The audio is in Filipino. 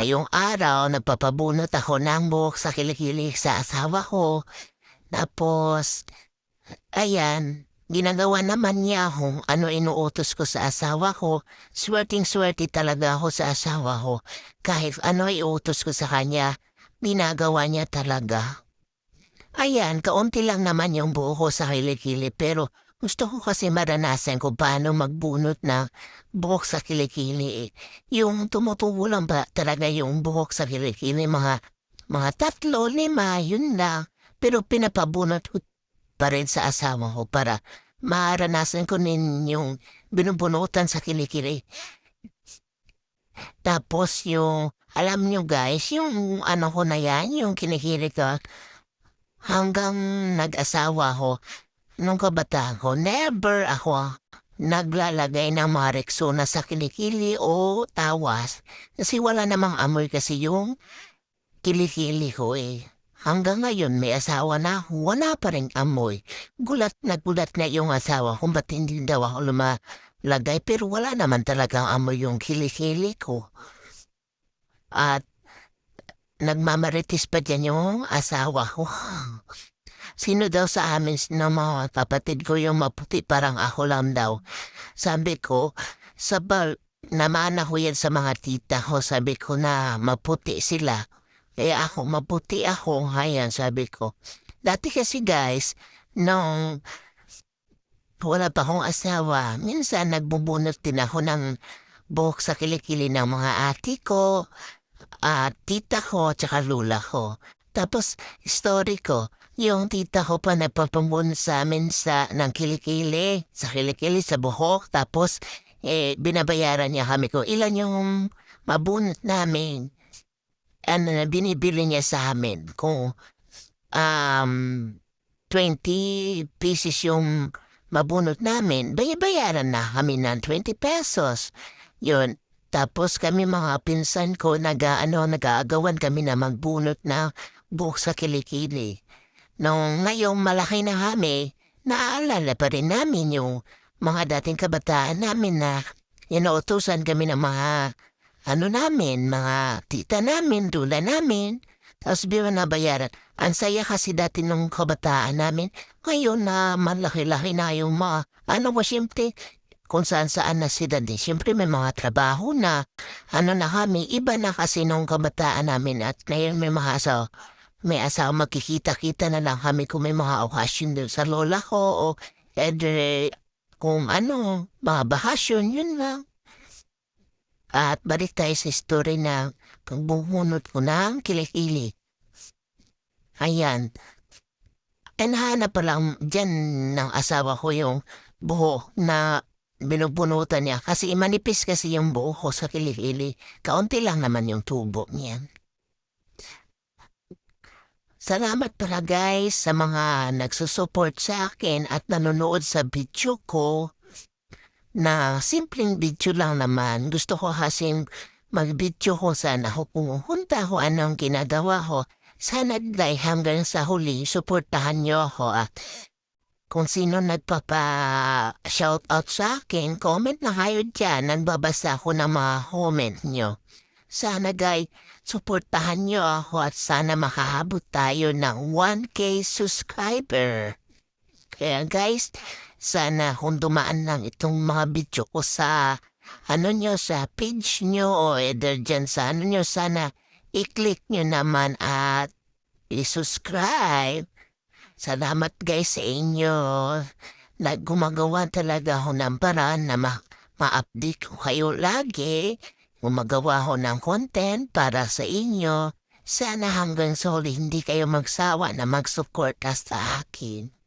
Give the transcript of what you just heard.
ngayong araw nagpapabunot ako ng buhok sa kilikili sa asawa ko. Tapos, ayan, ginagawa naman niya kung ano inuutos ko sa asawa ko. Swerteng-swerte talaga ako sa asawa ko. Kahit ano iutos ko sa kanya, ginagawa niya talaga. Ayan, kaunti lang naman yung buhok ko sa kilikili pero gusto ko kasi maranasan kung paano magbunot ng buhok sa kilikili. Yung tumutubo lang ba talaga yung buhok sa kilikili, mga 3, 5, yun lang. Pero pinapabunot ko pa rin sa asawa ko para maranasan ko din yung binubunutan sa kilikili. Tapos yung, alam nyo guys, yung ano ko na yan, yung kinikili ko, hanggang nag-asawa ko, nung kabataan ko, never ako naglalagay ng mga Rexona sa kilikili o tawas. Kasi wala namang amoy kasi yung kilikili ko eh. Hanggang ngayon may asawa na ako, wala pa rin amoy. Gulat na yung asawa kung ba't hindi daw ako lumalagay pero wala naman talagang amoy yung kilikili ko. At nagmamarites pa dyan yung asawa ko. Sino daw sa amin ng mga kapatid ko yung maputi parang ako lang daw. Sabi ko, naman ako yan sa mga tita ko. Sabi ko na maputi sila. Kaya ako, maputi ako. Ayan, sabi ko. Dati kasi guys, nung wala pa akong asawa, minsan nagbubunot din ako ng buhok sa kilikili ng mga ate ko, tita ko, tsaka lula ko. Tapos, story ko, yung tita ko pa nagpapambun sa amin ng kilikili, sa buhok. Tapos, binabayaran niya kami ko. Ilan yung mabunot namin? Ano na binibili niya sa amin? Kung 20 pieces yung mabunot namin, bayaran na kami ng 20 pesos. Yun. Tapos kami mga pinsan ko nag-aagawan kami na magbunot na buhok sa kilikili. Nung ngayong malaki na kami, naaalala pa rin namin yung mga dating kabataan namin na inuutusan kami ng mga mga tita namin, dula namin. Tapos biro na bayaran. Ang saya kasi dati nung kabataan namin, ngayon na malaki-laki na yung siyempre, kung saan-saan na sila din. Siyempre may mga trabaho na, na kami, iba na kasi nung kabataan namin at ngayon may asawa magkikita-kita na lang kami kung may mga okasyon din sa lola ko o kung mga bakasyon, yun lang. At balik tayo sa story na pagbubunot ko ng kilikili. Ayan. Nahanap pa lang dyan ng asawa ko yung buhok na binubunutan niya. Kasi manipis kasi yung buhok ko sa kilikili. Kaunti lang naman yung tubo niya. Salamat pala guys sa mga nagsusupport sa akin at nanonood sa video ko na simpleng video lang naman. Gusto ko kasing mag-video ko sana ako pumupunta ko anong ginagawa ko. Sana dahil hanggang sa huli, suportahan niyo ako at kung sino nagpapa-shoutout sa akin, comment na kayo dyan. Nagbabasa ko ng mga comment niyo. Sana guys, suportahan niyo ako at sana makahabot tayo ng 1K subscriber. Kaya guys, sana kung dumaan lang itong mga video ko sa sa page nyo o either dyan sa nyo, sana i-click nyo naman at i-subscribe. Salamat guys sa inyo. Gumagawa talaga ako ng paraan na ma-update ko kayo lagi. Gumagawa ako ng content para sa inyo. Sana hanggang sa huli hindi kayo magsawa na mag-support sa akin.